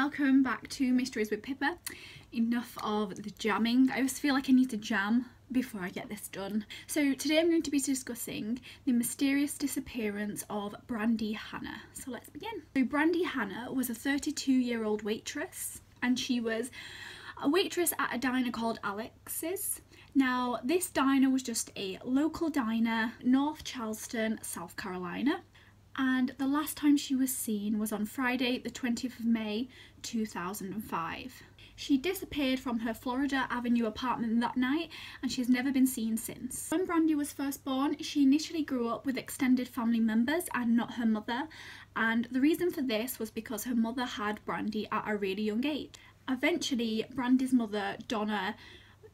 welcome back to Mysteries with Pippa. Enough of the jamming. I always feel like I need to jam before I get this done. So today I'm going to be discussing the mysterious disappearance of Brandy Hanna. So let's begin. So Brandy Hanna was a 32-year-old waitress, and she was a waitress at a diner called Alex's. Now this diner was just a local diner, North Charleston, South Carolina. And the last time she was seen was on Friday the 20th of May 2005. She disappeared from her Florida Avenue apartment that night, and she's never been seen since. When Brandy was first born, she initially grew up with extended family members and not her mother, and the reason for this was because her mother had Brandy at a really young age. Eventually, Brandy's mother, Donna,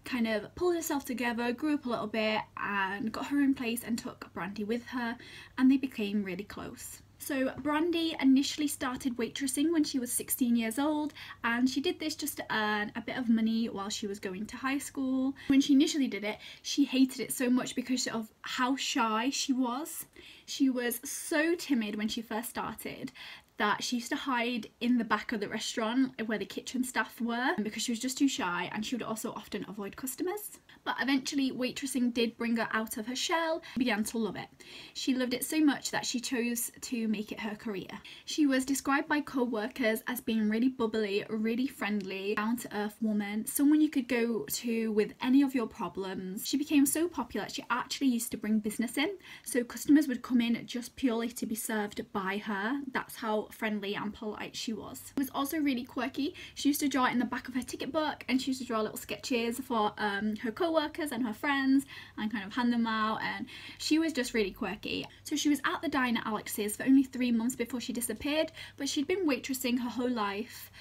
kind of pulled herself together, grew up a little bit and got her own place and took Brandy with her, and they became really close. So Brandy initially started waitressing when she was 16 years old, and she did this just to earn a bit of money while she was going to high school. When she initially did it, she hated it so much because of how shy she was. She was so timid when she first started that she used to hide in the back of the restaurant where the kitchen staff were because she was just too shy, and she would also often avoid customers. But eventually waitressing did bring her out of her shell. She began to love it. She loved it so much that she chose to make it her career. She was described by co-workers as being really bubbly, really friendly, down-to-earth woman, someone you could go to with any of your problems. She became so popular she actually used to bring business in, so customers would come in just purely to be served by her. That's how friendly and polite she was. She was also really quirky. She used to draw it in the back of her ticket book, and she used to draw little sketches for her co-workers and her friends and kind of hand them out, and she was just really quirky. So she was at the diner Alex's for only 3 months before she disappeared, but she'd been waitressing her whole life,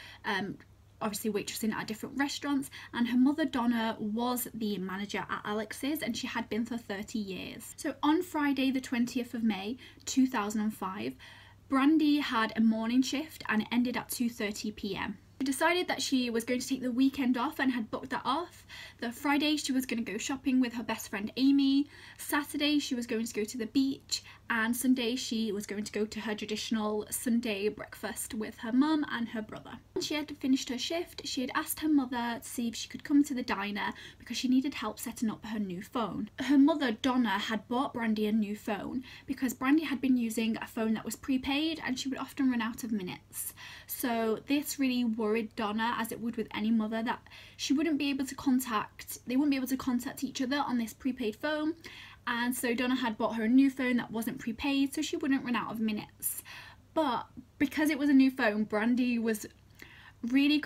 obviously waitressing at different restaurants, and her mother Donna was the manager at Alex's, and she had been for 30 years. So on Friday the 20th of May 2005, Brandy had a morning shift and it ended at 2:30 p.m. She decided that she was going to take the weekend off and had booked that off. The Friday she was going to go shopping with her best friend Amy. Saturday she was going to go to the beach, and Sunday she was going to go to her traditional Sunday breakfast with her mum and her brother. When she had finished her shift, she had asked her mother to see if she could come to the diner because she needed help setting up her new phone. Her mother Donna had bought Brandy a new phone because Brandy had been using a phone that was prepaid and she would often run out of minutes. So this really worried Donna, as it would with any mother, that she wouldn't be able to they wouldn't be able to contact each other on this prepaid phone. And so Donna had bought her a new phone that wasn't prepaid so she wouldn't run out of minutes. But because it was a new phone, Brandy was really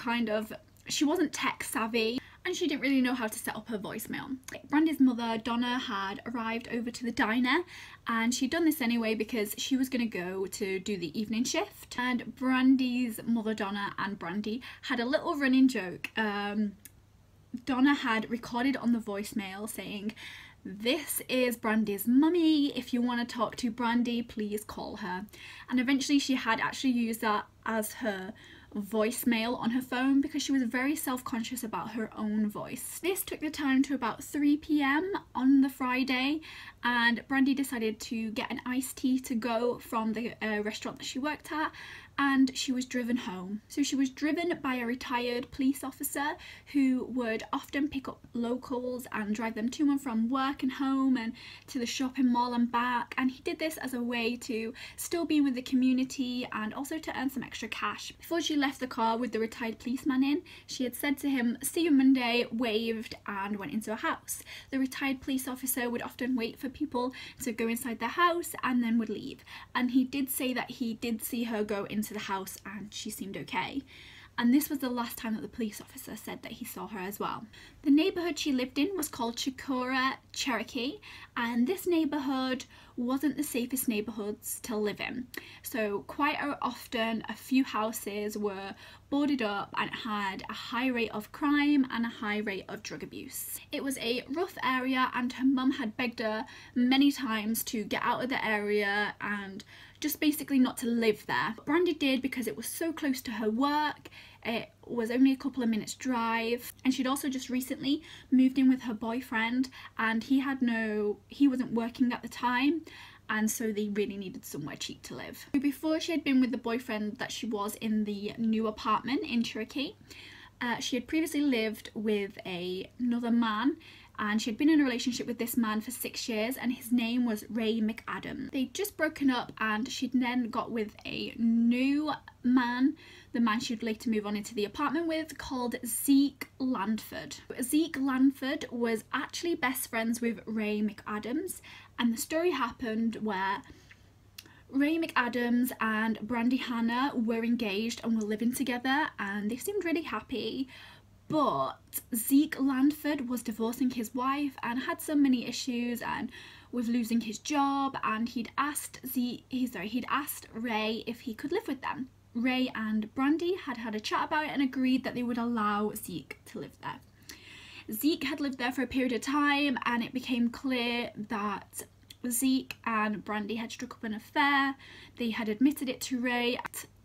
she wasn't tech savvy, and she didn't really know how to set up her voicemail. Brandy's mother, Donna, had arrived over to the diner, and she'd done this anyway because she was going to go to do the evening shift. And Brandy's mother, Donna, and Brandy had a little running joke. Donna had recorded on the voicemail saying, "This is Brandy's mummy. If you want to talk to Brandy, please call her." And eventually she had actually used that as her voicemail on her phone because she was very self-conscious about her own voice. This took the time to about 3 p.m. on the Friday, and Brandy decided to get an iced tea to go from the restaurant that she worked at, and she was driven home. So she was driven by a retired police officer who would often pick up locals and drive them to and from work and home and to the shopping mall and back, and he did this as a way to still be with the community and also to earn some extra cash. Before she left the car with the retired policeman in, she had said to him, "See you Monday," waved and went into a house. The retired police officer would often wait for people to go inside the house and then would leave, and he did say that he did see her go into the house and she seemed okay. And this was the last time that the police officer said that he saw her as well. The neighbourhood she lived in was called Chicora, Cherokee, and this neighbourhood wasn't the safest neighbourhoods to live in. So quite often a few houses were boarded up and had a high rate of crime and a high rate of drug abuse. It was a rough area, and her mum had begged her many times to get out of the area and just basically not to live there. But Brandy did because it was so close to her work. It was only a couple of minutes drive, and she'd also just recently moved in with her boyfriend, and he wasn't working at the time, and so they really needed somewhere cheap to live. Before she had been with the boyfriend that she was in the new apartment in Cherokee, she had previously lived with another man, and she had been in a relationship with this man for 6 years, and his name was Ray McAdams. They'd just broken up, and she'd then got with a new man, the man she'd later move on into the apartment with, called Zeke Lanford. Zeke Lanford was actually best friends with Ray McAdams, and the story happened where Ray McAdams and Brandy Hanna were engaged and were living together, and they seemed really happy. But Zeke Lanford was divorcing his wife and had so many issues and was losing his job, and he'd asked Ray if he could live with them. Ray and Brandy had a chat about it and agreed that they would allow Zeke to live there. Zeke had lived there for a period of time, and it became clear that Zeke and Brandy had struck up an affair. They had admitted it to Ray.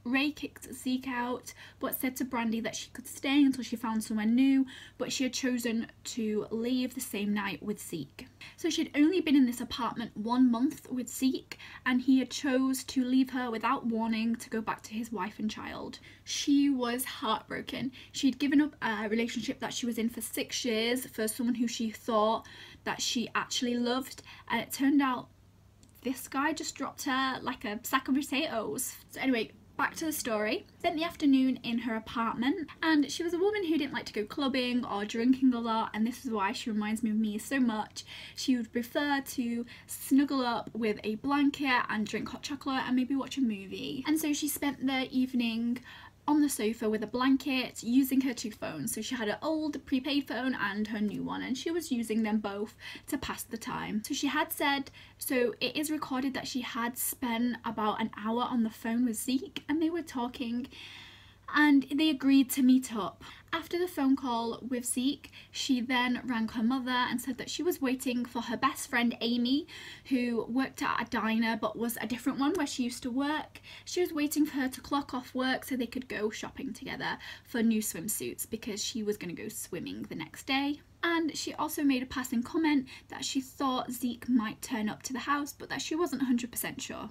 Ray kicked Zeke out, but said to Brandy that she could stay until she found somewhere new, but she had chosen to leave the same night with Zeke. So she'd only been in this apartment 1 month with Zeke, and he had chose to leave her without warning to go back to his wife and child. She was heartbroken. She'd given up a relationship that she was in for 6 years for someone who she thought that she actually loved, and it turned out this guy just dropped her like a sack of potatoes. So anyway, back to the story. Spent the afternoon in her apartment, and she was a woman who didn't like to go clubbing or drinking a lot, and this is why she reminds me of me so much. She would prefer to snuggle up with a blanket and drink hot chocolate and maybe watch a movie. And so she spent the evening on the sofa with a blanket using her 2 phones. So she had her old prepaid phone and her new one, and she was using them both to pass the time. So she had said, so it is recorded that she had spent about an hour on the phone with Zeke, and they were talking, and they agreed to meet up. After the phone call with Zeke, she then rang her mother and said that she was waiting for her best friend Amy, who worked at a diner but was a different one where she used to work. She was waiting for her to clock off work so they could go shopping together for new swimsuits, because she was going to go swimming the next day. And she also made a passing comment that she thought Zeke might turn up to the house, but that she wasn't 100% sure.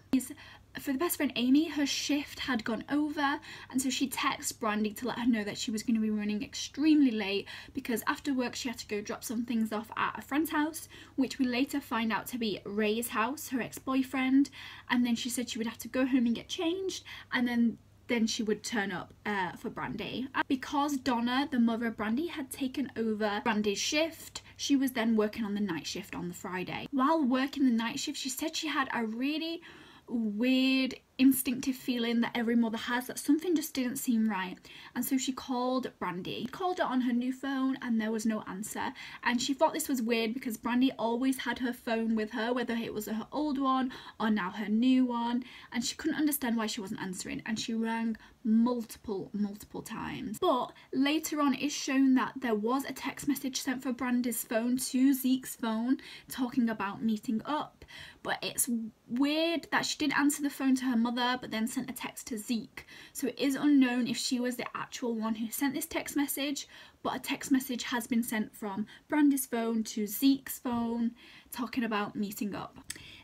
For the best friend Amy, her shift had gone over, and so she texted Brandy to let her know that she was going to be running extremely late, because after work she had to go drop some things off at a friend's house, which we later find out to be Ray's house, her ex-boyfriend. And then she said she would have to go home and get changed, and then she would turn up for Brandy. Because Donna, the mother of Brandy, had taken over Brandy's shift, she was then working on the night shift on the Friday. While working the night shift, she said she had a really weird instinctive feeling that every mother has, that something just didn't seem right, and so she called Brandy. She called her on her new phone and there was no answer, and she thought this was weird because Brandy always had her phone with her, whether it was her old one or now her new one, and she couldn't understand why she wasn't answering, and she rang multiple times. But later on it is shown that there was a text message sent from Brandy's phone to Zeke's phone talking about meeting up, but it's weird that she didn't answer the phone to her mother but then sent a text to Zeke. So it is unknown if she was the actual one who sent this text message, but a text message has been sent from Brandy's phone to Zeke's phone talking about meeting up.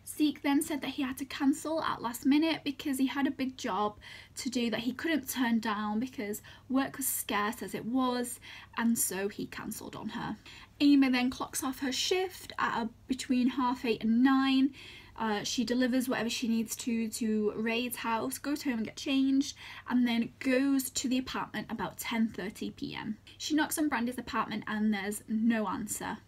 Zeke then said that he had to cancel at last minute because he had a big job to do that he couldn't turn down because work was scarce as it was, and so he cancelled on her. Amy then clocks off her shift at between 8:30 and 9. She delivers whatever she needs to Ray's house, goes home and get changed, and then goes to the apartment about 10:30 p.m. She knocks on Brandy's apartment and there's no answer.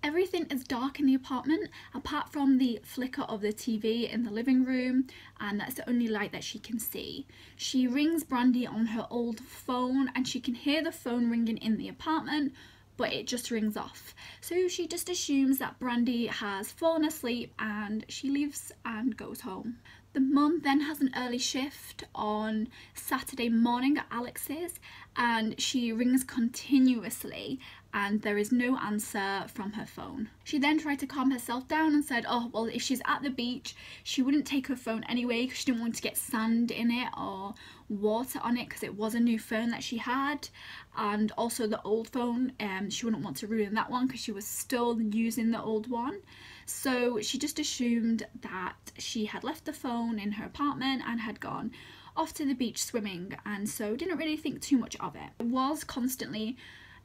Everything is dark in the apartment apart from the flicker of the TV in the living room, and that's the only light that she can see. She rings Brandy on her old phone and she can hear the phone ringing in the apartment, but it just rings off. So she just assumes that Brandy has fallen asleep and she leaves and goes home. The mum then has an early shift on Saturday morning at Alex's, and she rings continuously and there is no answer from her phone. She then tried to calm herself down and said, oh well, if she's at the beach she wouldn't take her phone anyway because she didn't want to get sand in it or water on it because it was a new phone that she had, and also the old phone, she wouldn't want to ruin that one because she was still using the old one. So she just assumed that she had left the phone in her apartment and had gone off to the beach swimming, and so didn't really think too much of it. It was constantly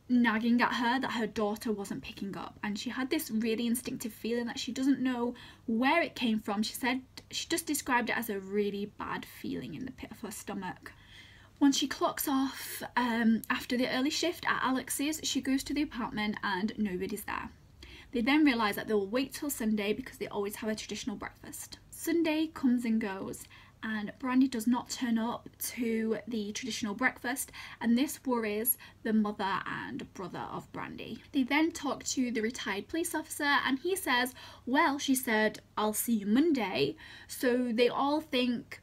nagging at her that her daughter wasn't picking up, and she had this really instinctive feeling that she doesn't know where it came from. She said she just described it as a really bad feeling in the pit of her stomach. Once she clocks off after the early shift at Alex's, she goes to the apartment and nobody's there. They then realise that they will wait till Sunday because they always have a traditional breakfast. Sunday comes and goes and Brandy does not turn up to the traditional breakfast, and this worries the mother and brother of Brandy. They then talk to the retired police officer and he says, well, she said, I'll see you Monday. So they all think,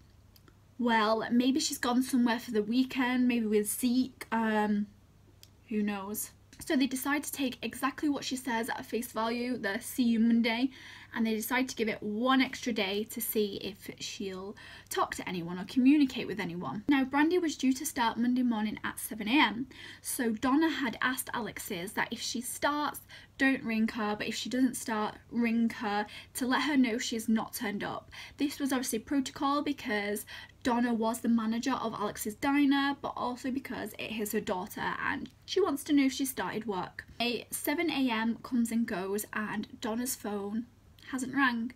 well, maybe she's gone somewhere for the weekend, maybe with Zeke, who knows. So they decide to take exactly what she says at face value, the see you Monday, and they decide to give it one extra day to see if she'll talk to anyone or communicate with anyone. Now, Brandy was due to start Monday morning at 7 AM, so Donna had asked Alex's that if she starts, don't ring her, but if she doesn't start, ring her to let her know she's not turned up. This was obviously protocol because Donna was the manager of Alex's diner, but also because it is her daughter and she wants to know if she started work. 7 AM comes and goes and Donna's phone hasn't rang.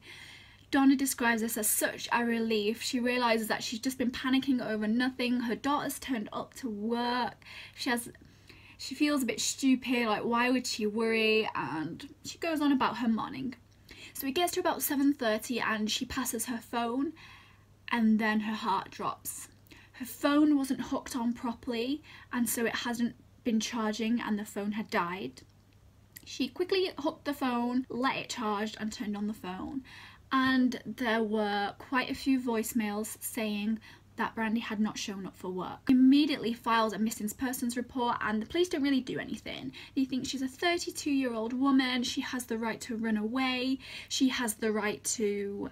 Donna describes this as such a relief. She realises that she's just been panicking over nothing. Her daughter's turned up to work. She feels a bit stupid, like why would she worry, and she goes on about her morning. So it gets to about 7:30 and she passes her phone and then her heart drops. Her phone wasn't hooked on properly and so it hasn't been charging and the phone had died. She quickly hooked the phone, let it charge and turned on the phone, and there were quite a few voicemails saying that Brandy had not shown up for work. Immediately files a missing persons report and the police don't really do anything. They think she's a 32-year-old woman, she has the right to run away, she has the right to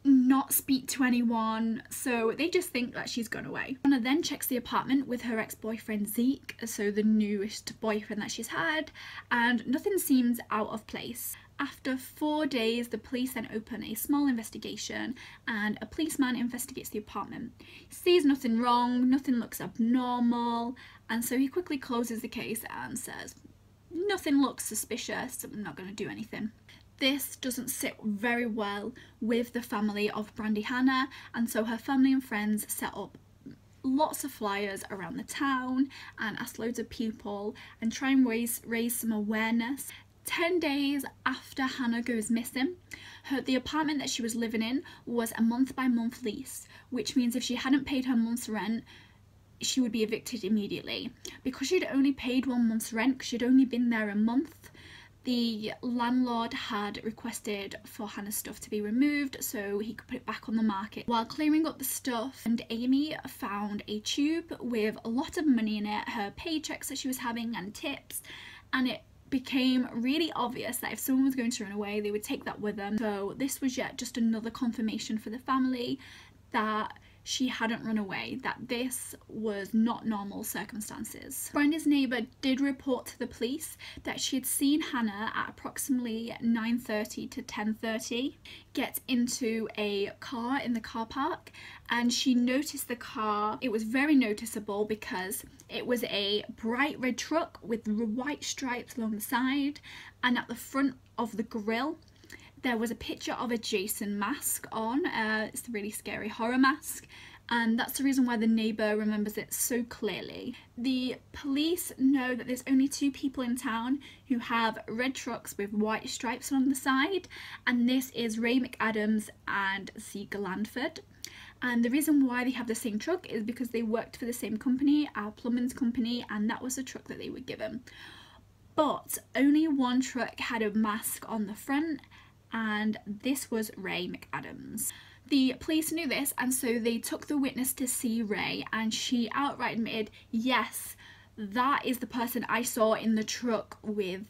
not speak to anyone, so they just think that she's gone away. Donna then checks the apartment with her ex-boyfriend Zeke, so the newest boyfriend that she's had, and nothing seems out of place. After 4 days, the police then open a small investigation and a policeman investigates the apartment. He sees nothing wrong, nothing looks abnormal, and so he quickly closes the case and says, nothing looks suspicious, I'm not going to do anything. This doesn't sit very well with the family of Brandy Hanna, and so her family and friends set up lots of flyers around the town and ask loads of people and try and raise some awareness. 10 days after Hannah goes missing, the apartment that she was living in was a month-by-month lease, which means if she hadn't paid her month's rent, she would be evicted immediately. Because she'd only paid 1 month's rent, because she'd only been there a month, the landlord had requested for Hannah's stuff to be removed so he could put it back on the market. While clearing up the stuff, and Amy found a tube with a lot of money in it, her paychecks that she was having and tips, and it became really obvious that if someone was going to run away, they would take that with them. So this was yet just another confirmation for the family that she hadn't run away, that this was not normal circumstances. Brandy's neighbour did report to the police that she had seen Hannah at approximately 9:30 to 10:30 get into a car in the car park, and she noticed the car. It was very noticeable because it was a bright red truck with white stripes along the side, and at the front of the grille there was a picture of a Jason mask on. It's a really scary horror mask, and that's the reason why the neighbour remembers it so clearly. The police know that there's only 2 people in town who have red trucks with white stripes along the side, and this is Ray McAdams and Zeke Landford. And the reason why they have the same truck is because they worked for the same company, our plumbing's company, and that was the truck that they were given. But only one truck had a mask on the front, and this was Ray McAdams. The police knew this, and so they took the witness to see Ray, and she outright admitted, yes, that is the person I saw in the truck with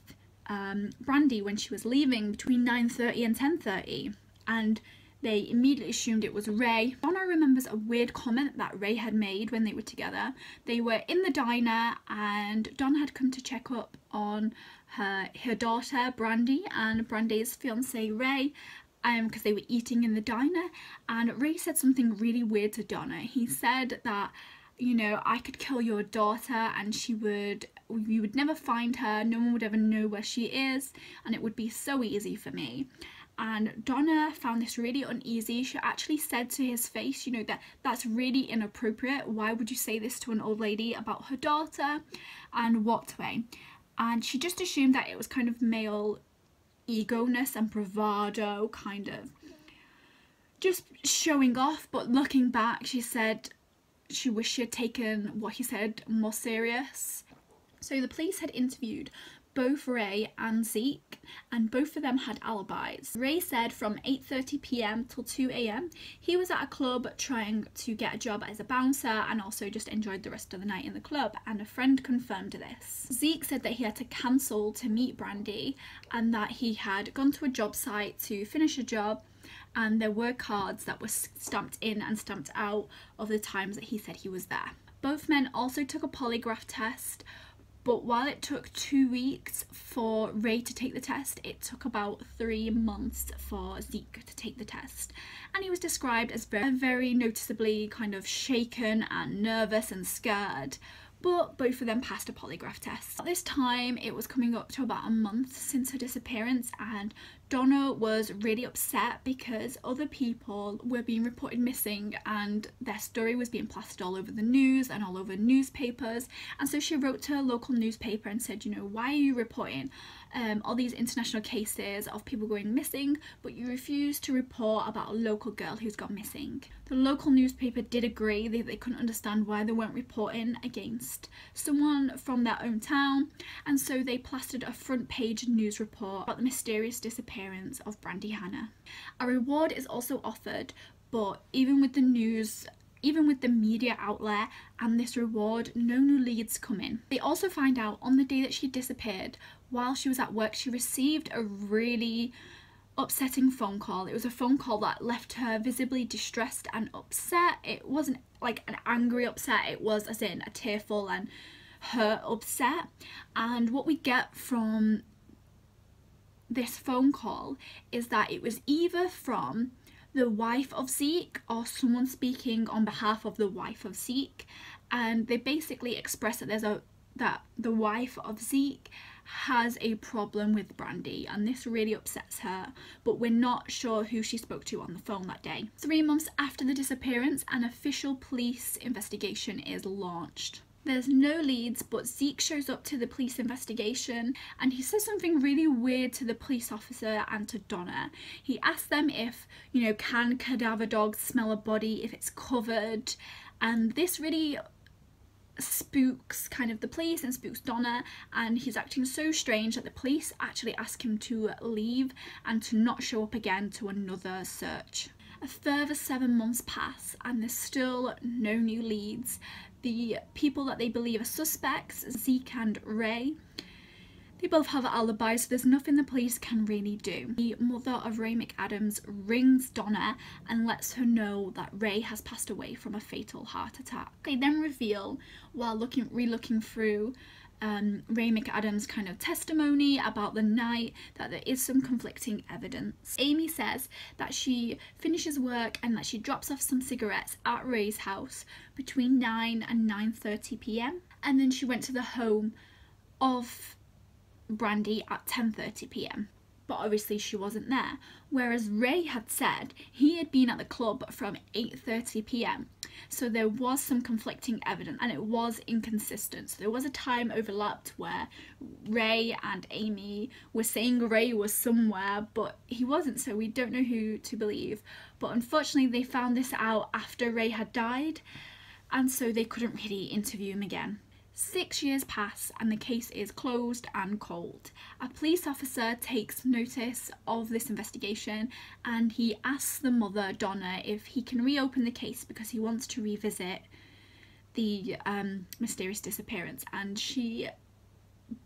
Brandy when she was leaving between 9:30 and 10:30, and they immediately assumed it was Ray. Donna remembers a weird comment that Ray had made when they were together. They were in the diner and Donna had come to check up on her daughter Brandy and Brandy's fiance Ray, because they were eating in the diner, and Ray said something really weird to Donna. He said that, you know, I could kill your daughter and you would never find her, no one would ever know where she is, and it would be so easy for me. And Donna found this really uneasy. She actually said to his face, you know, that's really inappropriate. Why would you say this to an old lady about her daughter? And walked away. And she just assumed that it was kind of male ego-ness and bravado, kind of just showing off. But looking back, she said she wished she had taken what he said more serious. So the police had interviewed both Ray and Zeke, and both of them had alibis. Ray said from 8:30 p.m. till 2 a.m. he was at a club trying to get a job as a bouncer and also just enjoyed the rest of the night in the club, and a friend confirmed this. Zeke said that he had to cancel to meet Brandy and that he had gone to a job site to finish a job, and there were cards that were stamped in and stamped out of the times that he said he was there. Both men also took a polygraph test, but while it took 2 weeks for Ray to take the test, it took about 3 months for Zeke to take the test. And he was described as very noticeably kind of shaken and nervous and scared, but both of them passed a polygraph test. At this time, it was coming up to about a month since her disappearance, and Donna was really upset because other people were being reported missing and their story was being plastered all over the news and all over newspapers. And so she wrote to a local newspaper and said, you know, why are you reporting all these international cases of people going missing, but you refuse to report about a local girl who's gone missing? The local newspaper did agree. They couldn't understand why they weren't reporting against someone from their own town, and so they plastered a front page news report about the mysterious disappearance of Brandy Hanna. A reward is also offered, but even with the media outlet and this reward, no new leads come in. They also find out on the day that she disappeared, while she was at work, she received a really upsetting phone call. It was a phone call that left her visibly distressed and upset. It wasn't like an angry upset, it was as in a tearful and hurt upset. And what we get from this phone call is that it was either from the wife of Zeke or someone speaking on behalf of the wife of Zeke, and they basically express that that the wife of Zeke has a problem with Brandy, and this really upsets her, but we're not sure who she spoke to on the phone that day. 3 months after the disappearance, an official police investigation is launched. There's no leads, but Zeke shows up to the police investigation and he says something really weird to the police officer and to Donna. He asks them if, you know, can cadaver dogs smell a body if it's covered, and this really spooks kind of the police and spooks Donna, and he's acting so strange that the police actually ask him to leave and to not show up again to another search. A further 7 months pass and there's still no new leads. The people that they believe are suspects, Zeke and Ray, they both have alibis, so there's nothing the police can really do. The mother of Ray McAdams rings Donna and lets her know that Ray has passed away from a fatal heart attack. They then reveal, while re-looking through Ray McAdams' kind of testimony about the night, that there is some conflicting evidence. Amy says that she finishes work and that she drops off some cigarettes at Ray's house between 9 and 9:30 p.m. and then she went to the home of Brandy at 10:30 p.m. but obviously she wasn't there, whereas Ray had said he had been at the club from 8:30 p.m. so there was some conflicting evidence and it was inconsistent. So there was a time overlapped where Ray and Amy were saying Ray was somewhere but he wasn't, so we don't know who to believe. But unfortunately they found this out after Ray had died, and so they couldn't really interview him again. 6 years pass and the case is closed and cold. A police officer takes notice of this investigation and he asks the mother, Donna, if he can reopen the case because he wants to revisit the mysterious disappearance, and she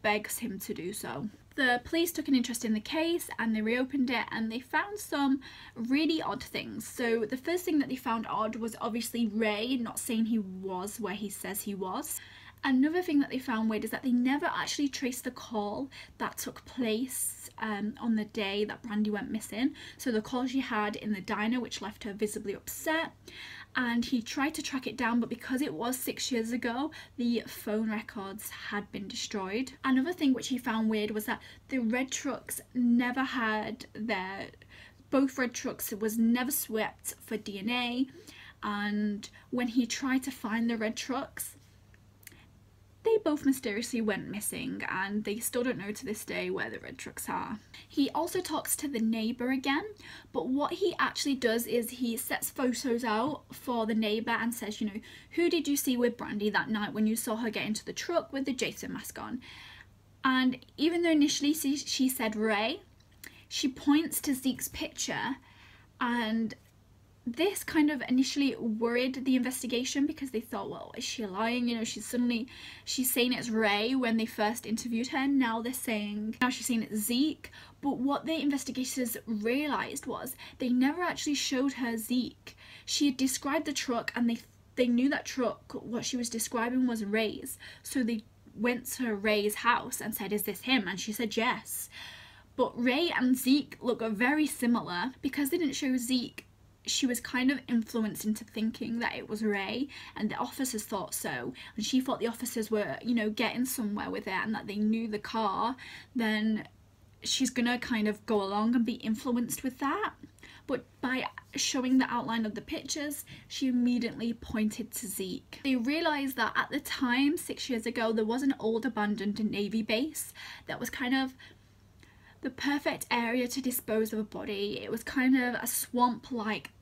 begs him to do so. The police took an interest in the case and they reopened it, and they found some really odd things. So the first thing that they found odd was obviously Ray not saying he was where he says he was. Another thing that they found weird is that they never actually traced the call that took place on the day that Brandy went missing. So the call she had in the diner, which left her visibly upset. And he tried to track it down, but because it was 6 years ago, the phone records had been destroyed. Another thing which he found weird was that the red trucks never had both red trucks was never swept for DNA. And when he tried to find the red trucks, they both mysteriously went missing, and they still don't know to this day where the red trucks are. He also talks to the neighbour again, but what he actually does is he sets photos out for the neighbour and says, you know, who did you see with Brandy that night when you saw her get into the truck with the Jason mask on? And even though initially she said Ray, she points to Zeke's picture, and this kind of initially worried the investigation because they thought, well, is she lying? You know, she's saying it's Ray when they first interviewed her. Now she's saying it's Zeke. But what the investigators realised was they never actually showed her Zeke. She had described the truck, and they knew that truck, what she was describing was Ray's. So they went to Ray's house and said, is this him? And she said yes. But Ray and Zeke look very similar. Because they didn't show Zeke, she was kind of influenced into thinking that it was Ray, and the officers thought so, and she thought the officers were, you know, getting somewhere with it and that they knew the car. Then she's gonna kind of go along and be influenced with that. But by showing the outline of the pictures, she immediately pointed to Zeke. They realised that at the time, 6 years ago, there was an old abandoned Navy base that was kind of the perfect area to dispose of a body. It was kind of a swamp-like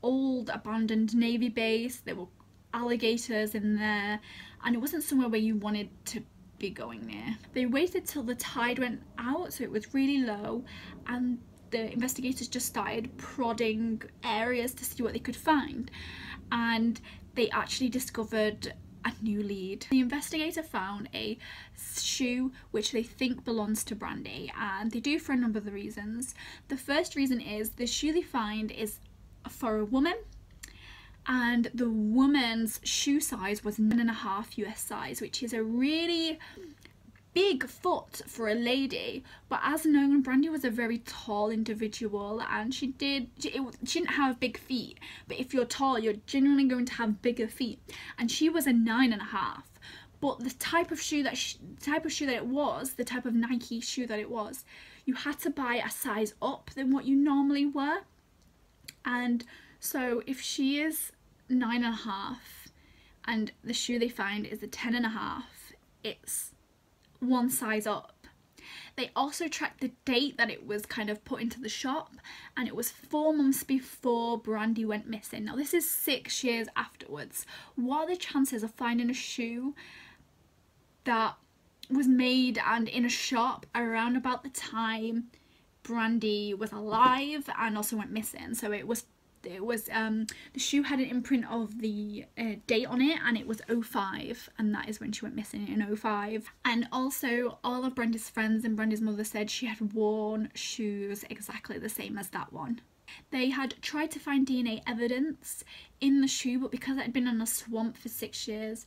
old abandoned Navy base. There were alligators in there, and it wasn't somewhere where you wanted to be going near. They waited till the tide went out, so it was really low, and the investigators just started prodding areas to see what they could find, and they actually discovered a new lead. The investigator found a shoe which they think belongs to Brandy, and they do for a number of reasons. The first reason is the shoe they find is for a woman, and the woman's shoe size was 9.5 US size, which is a really big foot for a lady. But as known, Brandy was a very tall individual, and she didn't have big feet, but if you're tall, you're generally going to have bigger feet, and she was a 9.5. But the type of shoe that it was, the type of Nike shoe that it was, you had to buy a size up than what you normally were. And so if she is 9.5 and the shoe they find is a 10.5, it's one size up. They also tracked the date that it was kind of put into the shop, and it was 4 months before Brandy went missing. Now this is 6 years afterwards. What are the chances of finding a shoe that was made and in a shop around about the time Brandy was alive and also went missing? So the shoe had an imprint of the date on it, and it was 05, and that is when she went missing, in 05. And also all of Brandy's friends and Brandy's mother said she had worn shoes exactly the same as that one. They had tried to find DNA evidence in the shoe, but because it had been in a swamp for 6 years,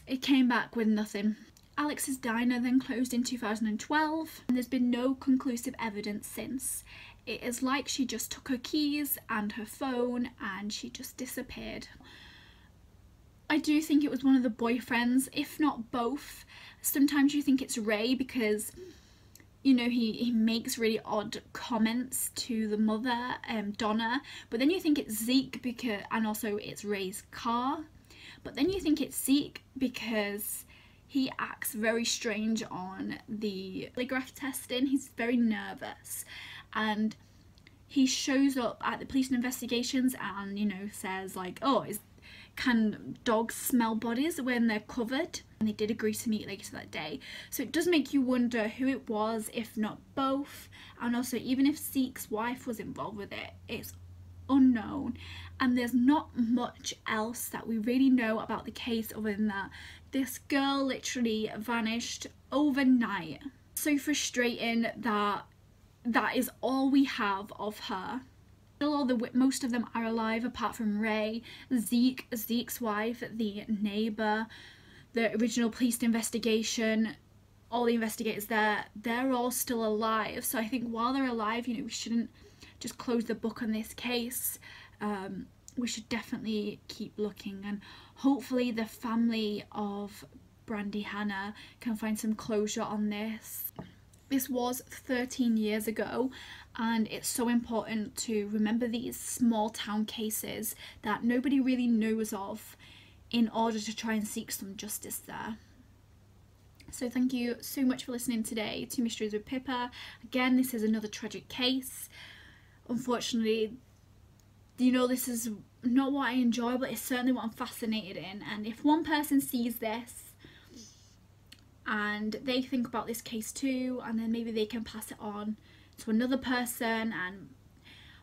it came back with nothing. Alex's diner then closed in 2012, and there's been no conclusive evidence since. It is like she just took her keys and her phone and she just disappeared. I do think it was one of the boyfriends, if not both. Sometimes you think it's Ray because, you know, he makes really odd comments to the mother, Donna, but then you think it's Zeke because, and also it's Ray's car, but then you think it's Zeke because he acts very strange on the polygraph testing. He's very nervous, and he shows up at the police investigations and, you know, says like, oh, can dogs smell bodies when they're covered? And they did agree to meet later that day. So it does make you wonder who it was, if not both. And also, even if Zeke's wife was involved with it, it's unknown. And there's not much else that we really know about the case other than that this girl literally vanished overnight. So frustrating that that is all we have of her. Still, most of them are alive apart from Ray, Zeke's wife, the neighbour, the original police investigation, all the investigators there, they're all still alive. So I think while they're alive, you know, we shouldn't just close the book on this case. We should definitely keep looking, and hopefully the family of Brandy Hanna can find some closure on this. This was 13 years ago, and it's so important to remember these small town cases that nobody really knows of in order to try and seek some justice there. So thank you so much for listening today to Mysteries with Pippa. Again, this is another tragic case. Unfortunately, you know, this is not what I enjoy, but it's certainly what I'm fascinated in. And if one person sees this and they think about this case too, and then maybe they can pass it on to another person, and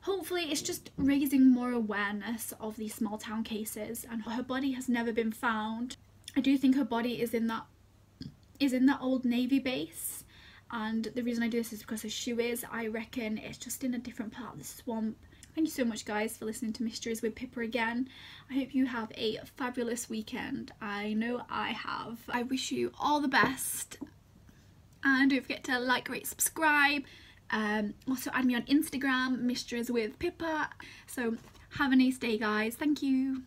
hopefully it's just raising more awareness of these small town cases. And her body has never been found. I do think her body is in that old Navy base, and the reason I do this is because her shoe is, I reckon it's just in a different part of the swamp. Thank you so much guys for listening to Mysteries with Pippa again. I hope you have a fabulous weekend. I know I have. I wish you all the best, and don't forget to like, rate, subscribe. Also add me on Instagram, Mysteries with Pippa. So have a nice day guys. Thank you.